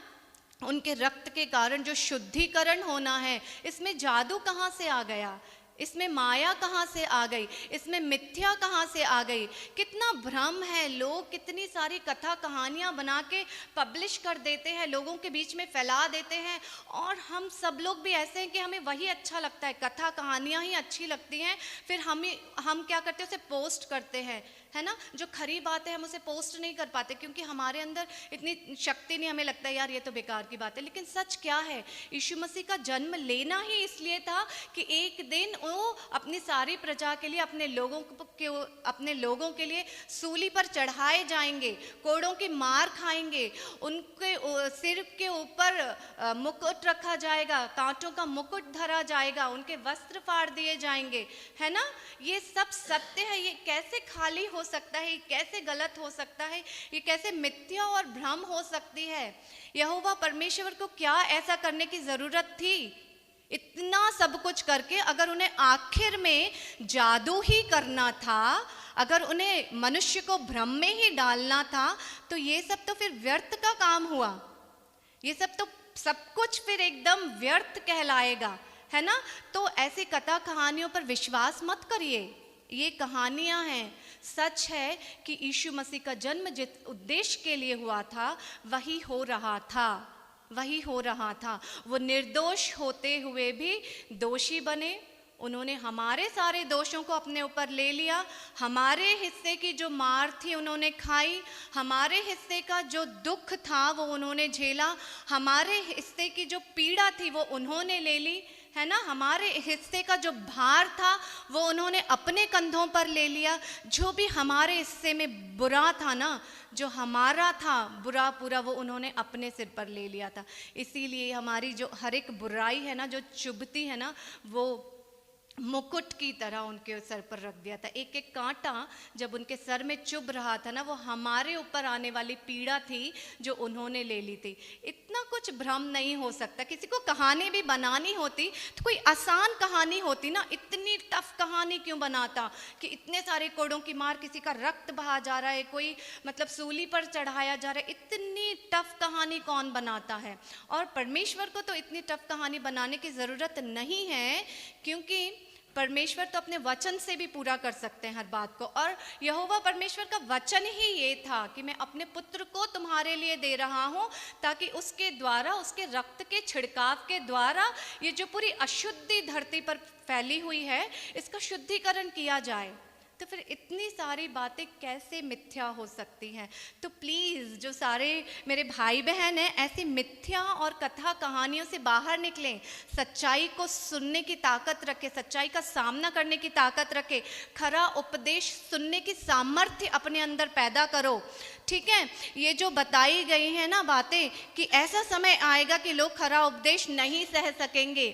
उनके रक्त के कारण जो शुद्धिकरण होना है, इसमें जादू कहाँ से आ गया? इसमें माया कहाँ से आ गई? इसमें मिथ्या कहाँ से आ गई? कितना भ्रम है। लोग कितनी सारी कथा कहानियाँ बना के पब्लिश कर देते हैं, लोगों के बीच में फैला देते हैं, और हम सब लोग भी ऐसे हैं कि हमें वही अच्छा लगता है, कथा कहानियाँ ही अच्छी लगती हैं। फिर हम क्या करते हैं, उसे पोस्ट करते हैं, है ना। जो खरी बात है हम उसे पोस्ट नहीं कर पाते क्योंकि हमारे अंदर इतनी शक्ति नहीं, हमें लगता है यार ये तो बेकार की बात है। लेकिन सच क्या है? यीशु मसीह का जन्म लेना ही इसलिए था कि एक दिन वो अपनी सारी प्रजा के लिए, अपने लोगों के लिए सूली पर चढ़ाए जाएंगे, कोड़ों की मार खाएंगे, उनके सिर के ऊपर मुकुट रखा जाएगा, कांटों का मुकुट धरा जाएगा, उनके वस्त्र फाड़ दिए जाएंगे, है ना। ये सब सत्य है। ये कैसे खाली हो सकता है? ये कैसे गलत हो सकता है? ये कैसे मिथ्या और भ्रम हो सकती है? यहोवा परमेश्वर को क्या ऐसा करने की जरूरत थी? इतना सब कुछ करके अगर उन्हें आखिर में जादू ही करना था, अगर उन्हें मनुष्य को भ्रम में ही डालना था, तो ये सब तो फिर व्यर्थ का काम हुआ। ये सब कुछ फिर एकदम व्यर्थ कहलाएगा, है ना। तो ऐसी कथा कहानियों पर विश्वास मत करिए। ये कहानियां हैं। सच है कि यीशु मसीह का जन्म जिस उद्देश्य के लिए हुआ था वही हो रहा था, वही हो रहा था। वो निर्दोष होते हुए भी दोषी बने। उन्होंने हमारे सारे दोषों को अपने ऊपर ले लिया। हमारे हिस्से की जो मार थी उन्होंने खाई, हमारे हिस्से का जो दुख था वो उन्होंने झेला, हमारे हिस्से की जो पीड़ा थी वो उन्होंने ले ली, है ना, हमारे हिस्से का जो भार था वो उन्होंने अपने कंधों पर ले लिया। जो भी हमारे हिस्से में बुरा था ना, जो हमारा था बुरा पूरा, वो उन्होंने अपने सिर पर ले लिया था। इसीलिए हमारी जो हर एक बुराई है ना, जो चुभती है ना, वो मुकुट की तरह उनके सर पर रख दिया था। एक एक कांटा जब उनके सर में चुभ रहा था ना, वो हमारे ऊपर आने वाली पीड़ा थी जो उन्होंने ले ली थी। इतना कुछ भ्रम नहीं हो सकता। किसी को कहानी भी बनानी होती तो कोई आसान कहानी होती ना, इतनी टफ कहानी क्यों बनाता कि इतने सारे कोड़ों की मार, किसी का रक्त बहा जा रहा है, कोई मतलब सूली पर चढ़ाया जा रहा है, इतनी टफ कहानी कौन बनाता है। और परमेश्वर को तो इतनी टफ कहानी बनाने की ज़रूरत नहीं है, क्योंकि परमेश्वर तो अपने वचन से भी पूरा कर सकते हैं हर बात को। और यहोवा परमेश्वर का वचन ही ये था कि मैं अपने पुत्र को तुम्हारे लिए दे रहा हूँ, ताकि उसके द्वारा, उसके रक्त के छिड़काव के द्वारा ये जो पूरी अशुद्धि धरती पर फैली हुई है, इसका शुद्धिकरण किया जाए। तो फिर इतनी सारी बातें कैसे मिथ्या हो सकती हैं। तो प्लीज़ जो सारे मेरे भाई बहन हैं, ऐसी मिथ्या और कथा कहानियों से बाहर निकलें, सच्चाई को सुनने की ताकत रखें, सच्चाई का सामना करने की ताकत रखें, खरा उपदेश सुनने की सामर्थ्य अपने अंदर पैदा करो। ठीक है, ये जो बताई गई है ना बातें कि ऐसा समय आएगा कि लोग खरा उपदेश नहीं सह सकेंगे,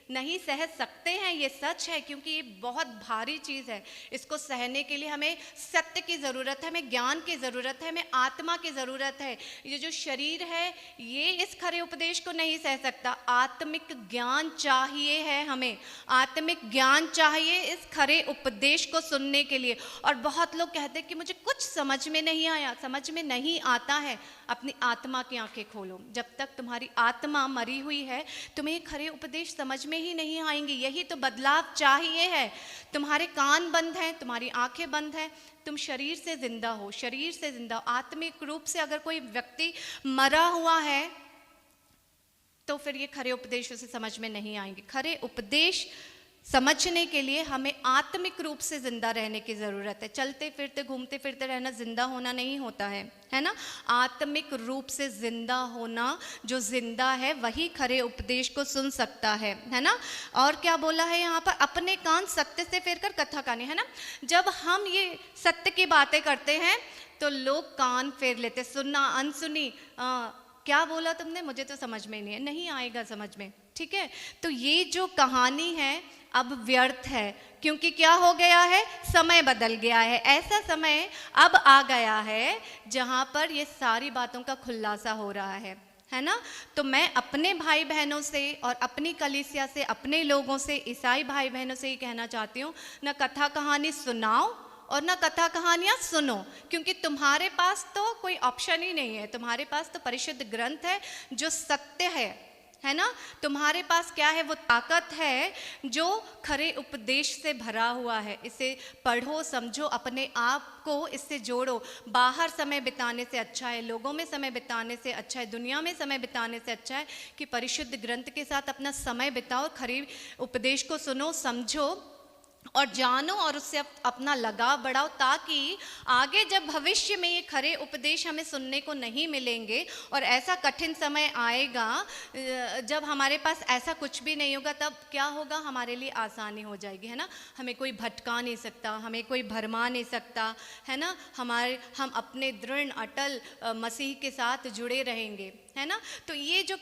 नहीं सह सकते हैं, ये सच है, क्योंकि ये बहुत भारी चीज़ है। इसको सहने के लिए हमें सत्य की ज़रूरत है, हमें ज्ञान की ज़रूरत है, हमें आत्मा की ज़रूरत है। ये जो शरीर है ये इस खरे उपदेश को नहीं सह सकता। आत्मिक ज्ञान चाहिए है, हमें आत्मिक ज्ञान चाहिए इस खरे उपदेश को सुनने के लिए। और बहुत लोग कहते हैं कि मुझे कुछ समझ में नहीं आया। समझ में नहीं आता है, अपनी आत्मा की आंखें खोलो। जब तक तुम्हारी आत्मा मरी हुई है, तुम्हें खरे उपदेश समझ में ही नहीं आएंगे। यही तो बदलाव चाहिए है। तुम्हारे कान बंद हैं, तुम्हारी आंखें बंद हैं, तुम शरीर से जिंदा हो, शरीर से जिंदा हो। आत्मिक रूप से अगर कोई व्यक्ति मरा हुआ है तो फिर ये खरे उपदेश उसे समझ में नहीं आएंगे। खरे उपदेश समझने के लिए हमें आत्मिक रूप से जिंदा रहने की ज़रूरत है। चलते फिरते घूमते फिरते रहना जिंदा होना नहीं होता है ना। आत्मिक रूप से जिंदा होना, जो जिंदा है वही खरे उपदेश को सुन सकता है ना। और क्या बोला है यहाँ पर, अपने कान सत्य से फेर कर कथा कहानी, है ना। जब हम ये सत्य की बातें करते हैं तो लोग कान फेर लेते, सुनना अनसुनी, क्या बोला तुमने, मुझे तो समझ में नहीं आएगा समझ में। ठीक है, तो ये जो कहानी है अब व्यर्थ है, क्योंकि क्या हो गया है, समय बदल गया है। ऐसा समय अब आ गया है जहाँ पर ये सारी बातों का खुलासा हो रहा है ना। तो मैं अपने भाई बहनों से और अपनी कलीसिया से, अपने लोगों से, ईसाई भाई बहनों से ये कहना चाहती हूँ, ना कथा कहानी सुनाओ और ना कथा कहानियाँ सुनो, क्योंकि तुम्हारे पास तो कोई ऑप्शन ही नहीं है। तुम्हारे पास तो परिशुद्ध ग्रंथ है जो सत्य है ना। तुम्हारे पास क्या है, वो ताकत है जो खरे उपदेश से भरा हुआ है। इसे पढ़ो, समझो, अपने आप को इससे जोड़ो। बाहर समय बिताने से अच्छा है, लोगों में समय बिताने से अच्छा है, दुनिया में समय बिताने से अच्छा है कि परिशुद्ध ग्रंथ के साथ अपना समय बिताओ, खरे उपदेश को सुनो, समझो और जानो और उससे अपना लगाव बढ़ाओ, ताकि आगे जब भविष्य में ये खरे उपदेश हमें सुनने को नहीं मिलेंगे और ऐसा कठिन समय आएगा जब हमारे पास ऐसा कुछ भी नहीं होगा, तब क्या होगा, हमारे लिए आसानी हो जाएगी, है ना। हमें कोई भटका नहीं सकता, हमें कोई भरमा नहीं सकता, है ना। हम अपने दृढ़ अटल मसीह के साथ जुड़े रहेंगे, है ना। तो ये जो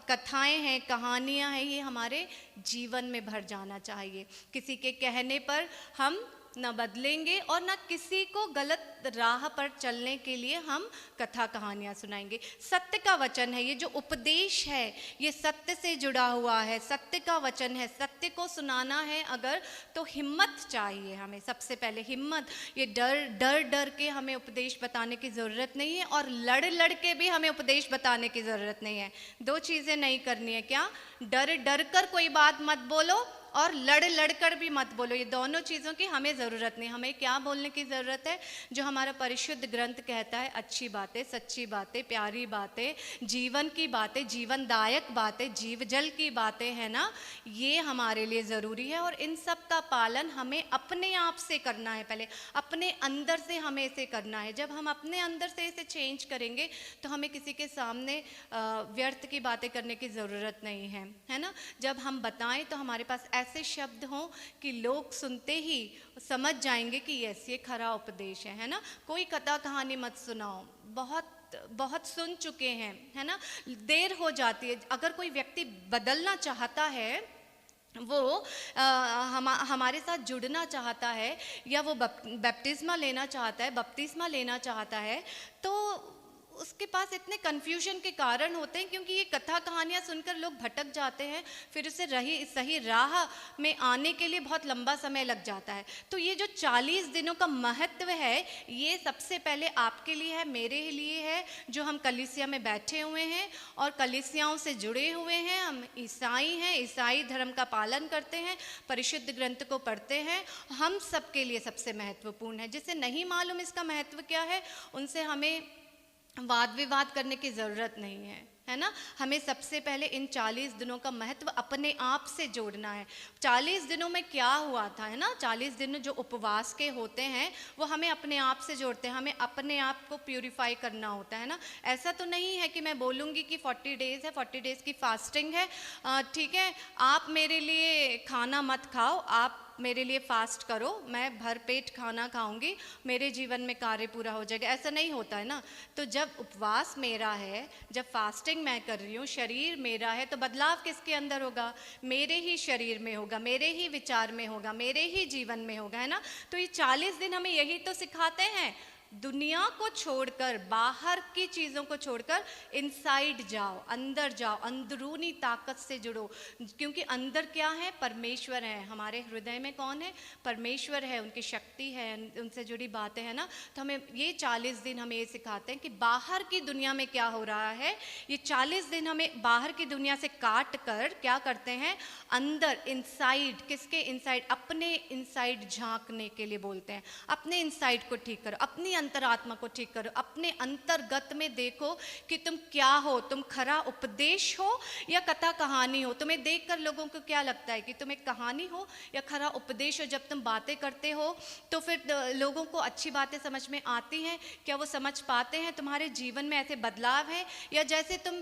कथाएं हैं, कहानियां हैं, ये हमारे जीवन में भर जाना चाहिए। किसी के कहने पर हम न बदलेंगे और न किसी को गलत राह पर चलने के लिए हम कथा कहानियाँ सुनाएंगे। सत्य का वचन है, ये जो उपदेश है ये सत्य से जुड़ा हुआ है, सत्य का वचन है। सत्य को सुनाना है अगर, तो हिम्मत चाहिए हमें, सबसे पहले हिम्मत। ये डर के हमें उपदेश बताने की ज़रूरत नहीं है और लड़ के भी हमें उपदेश बताने की ज़रूरत नहीं है। दो चीज़ें नहीं करनी है। क्या, डर कर कोई बात मत बोलो और लड़ कर भी मत बोलो। ये दोनों चीज़ों की हमें ज़रूरत नहीं। हमें क्या बोलने की ज़रूरत है? जो हमारा परिशुद्ध ग्रंथ कहता है, अच्छी बातें, सच्ची बातें, प्यारी बातें, जीवन की बातें, जीवनदायक बातें, जीव जल की बातें, है ना, ये हमारे लिए ज़रूरी है। और इन सब का पालन हमें अपने आप से करना है, पहले अपने अंदर से हमें इसे करना है। जब हम अपने अंदर से इसे चेंज करेंगे तो हमें किसी के सामने व्यर्थ की बातें करने की ज़रूरत नहीं है ना। जब हम बताएं तो हमारे पास ऐसे शब्द हों कि लोग सुनते ही समझ जाएंगे कि यस, ये खरा उपदेश है ना। कोई कथा कहानी मत सुनाओ, बहुत सुन चुके हैं, है ना, देर हो जाती है। अगर कोई व्यक्ति बदलना चाहता है, वो हमारे साथ जुड़ना चाहता है, या वो बपतिस्मा लेना चाहता है, तो उसके पास इतने कन्फ्यूजन के कारण होते हैं, क्योंकि ये कथा कहानियाँ सुनकर लोग भटक जाते हैं, फिर उसे सही राह में आने के लिए बहुत लंबा समय लग जाता है। तो ये जो 40 दिनों का महत्व है, ये सबसे पहले आपके लिए है, मेरे लिए है, जो हम कलीसिया में बैठे हुए हैं और कलीसियाओं से जुड़े हुए हैं। हम ईसाई हैं, ईसाई धर्म का पालन करते हैं, परिशुद्ध ग्रंथ को पढ़ते हैं। हम सबके लिए सबसे महत्वपूर्ण है। जिसे नहीं मालूम इसका महत्व क्या है, उनसे हमें वाद विवाद करने की ज़रूरत नहीं है ना। हमें सबसे पहले इन 40 दिनों का महत्व अपने आप से जोड़ना है। 40 दिनों में क्या हुआ था, है ना, 40 दिन जो उपवास के होते हैं वो हमें अपने आप से जोड़ते हैं, हमें अपने आप को प्यूरिफाई करना होता है ना। ऐसा तो नहीं है कि मैं बोलूँगी कि 40 डेज़ है, 40 डेज़ की फास्टिंग है, ठीक है, आप मेरे लिए खाना मत खाओ, आप मेरे लिए फास्ट करो, मैं भर पेट खाना खाऊंगी, मेरे जीवन में कार्य पूरा हो जाएगा। ऐसा नहीं होता है ना। तो जब उपवास मेरा है, जब फास्टिंग मैं कर रही हूँ, शरीर मेरा है, तो बदलाव किसके अंदर होगा? मेरे ही शरीर में होगा, मेरे ही विचार में होगा, मेरे ही जीवन में होगा, है ना। तो ये 40 दिन हमें यही तो सिखाते हैं, दुनिया को छोड़कर, बाहर की चीज़ों को छोड़कर इनसाइड जाओ, अंदर जाओ, अंदरूनी ताकत से जुड़ो। क्योंकि अंदर क्या है? परमेश्वर है। हमारे हृदय में कौन है? परमेश्वर है, उनकी शक्ति है, उनसे जुड़ी बातें हैं ना। तो हमें ये 40 दिन हमें ये सिखाते हैं कि बाहर की दुनिया में क्या हो रहा है। ये 40 दिन हमें बाहर की दुनिया से काट कर क्या करते हैं? अंदर, इनसाइड, किसके इनसाइड? अपने इनसाइड झांकने के लिए बोलते हैं। अपने इनसाइड को ठीक करो, अपनी अंतरात्मा को ठीक करो, अपने अंतर्गत में देखो कि तुम क्या हो, तुम खरा उपदेश हो या कथा कहानी हो। तुम्हें देखकर लोगों को क्या लगता है कि तुम एक कहानी हो या खरा उपदेश हो? जब तुम बातें करते हो तो फिर लोगों को अच्छी बातें समझ में आती हैं? क्या वो समझ पाते हैं? तुम्हारे जीवन में ऐसे बदलाव है, या जैसे तुम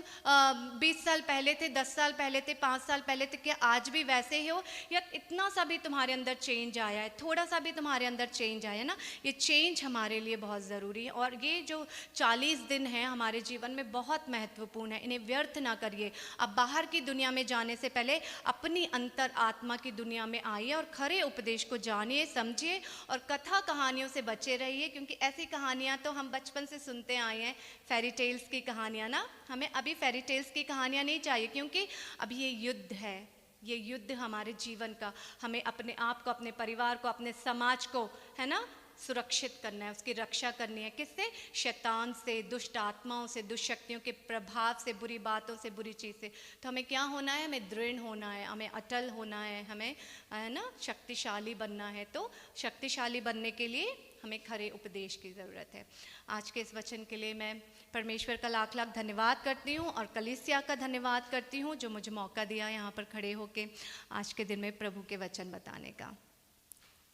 20 साल पहले थे, 10 साल पहले थे, 5 साल पहले थे, क्या आज भी वैसे ही हो, या इतना सा भी तुम्हारे अंदर चेंज आया है, थोड़ा सा भी तुम्हारे अंदर चेंज आया है ना। ये चेंज हमारे लिए बहुत ज़रूरी है। और ये जो 40 दिन हैं हमारे जीवन में बहुत महत्वपूर्ण है, इन्हें व्यर्थ ना करिए। अब बाहर की दुनिया में जाने से पहले अपनी अंतर आत्मा की दुनिया में आइए और खरे उपदेश को जानिए, समझिए, और कथा कहानियों से बचे रहिए। क्योंकि ऐसी कहानियाँ तो हम बचपन से सुनते आए हैं, फेरी टेल्स की कहानियाँ ना। हमें अभी फेरी टेल्स की कहानियाँ नहीं चाहिए, क्योंकि अभी ये युद्ध है, ये युद्ध हमारे जीवन का। हमें अपने आप को, अपने परिवार को, अपने समाज को, है ना, सुरक्षित करना है, उसकी रक्षा करनी है। किससे? शैतान से, दुष्ट आत्माओं से, दुष्शक्तियों के प्रभाव से, बुरी बातों से, बुरी चीज़ से। तो हमें क्या होना है? हमें दृढ़ होना है, हमें अटल होना है, हमें, है ना, शक्तिशाली बनना है। तो शक्तिशाली बनने के लिए हमें खरे उपदेश की ज़रूरत है। आज के इस वचन के लिए मैं परमेश्वर का लाख लाख धन्यवाद करती हूँ, और कलीसिया का धन्यवाद करती हूँ जो मुझे मौका दिया यहाँ पर खड़े होके आज के दिन में प्रभु के वचन बताने का।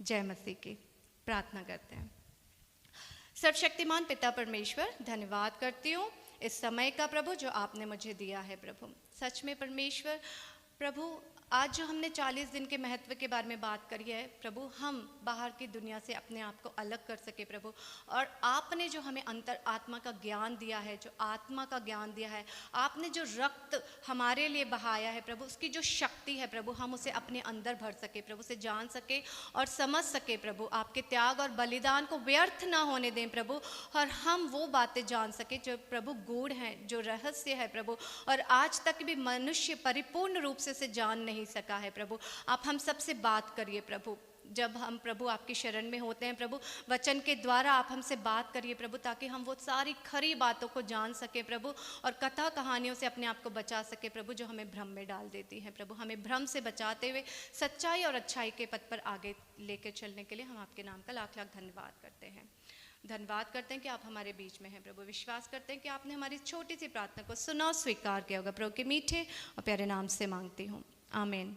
जय मसीह की। प्रार्थना करते हैं। सर्वशक्तिमान पिता परमेश्वर, धन्यवाद करती हूँ इस समय का प्रभु जो आपने मुझे दिया है प्रभु। सच में परमेश्वर प्रभु, आज जो हमने 40 दिन के महत्व के बारे में बात करी है प्रभु, हम बाहर की दुनिया से अपने आप को अलग कर सके प्रभु। और आपने जो हमें अंतर आत्मा का ज्ञान दिया है, जो आत्मा का ज्ञान दिया है, आपने जो रक्त हमारे लिए बहाया है प्रभु, उसकी जो शक्ति है प्रभु, हम उसे अपने अंदर भर सके प्रभु, उसे जान सके और समझ सके प्रभु। आपके त्याग और बलिदान को व्यर्थ ना होने दें प्रभु, और हम वो बातें जान सके जो प्रभु गूढ़ हैं, जो रहस्य है प्रभु, और आज तक भी मनुष्य परिपूर्ण रूप से उसे जान नहीं सका है प्रभु। आप हम सबसे बात करिए प्रभु, जब हम प्रभु आपकी शरण में होते हैं प्रभु, वचन के द्वारा आप हमसे बात करिए प्रभु, ताकि हम वो सारी खरी बातों को जान सके प्रभु, और कथा कहानियों से अपने आप को बचा सके प्रभु, जो हमें भ्रम में डाल देती हैं प्रभु। हमें भ्रम से बचाते हुए सच्चाई और अच्छाई के पथ पर आगे लेकर चलने के लिए हम आपके नाम का लाख लाख धन्यवाद करते हैं। धन्यवाद करते हैं कि आप हमारे बीच में हैं प्रभु। विश्वास करते हैं कि आपने हमारी छोटी सी प्रार्थना को सुना, स्वीकार किया होगा। प्रभु के मीठे और प्यारे नाम से मांगती हूँ, आमीन।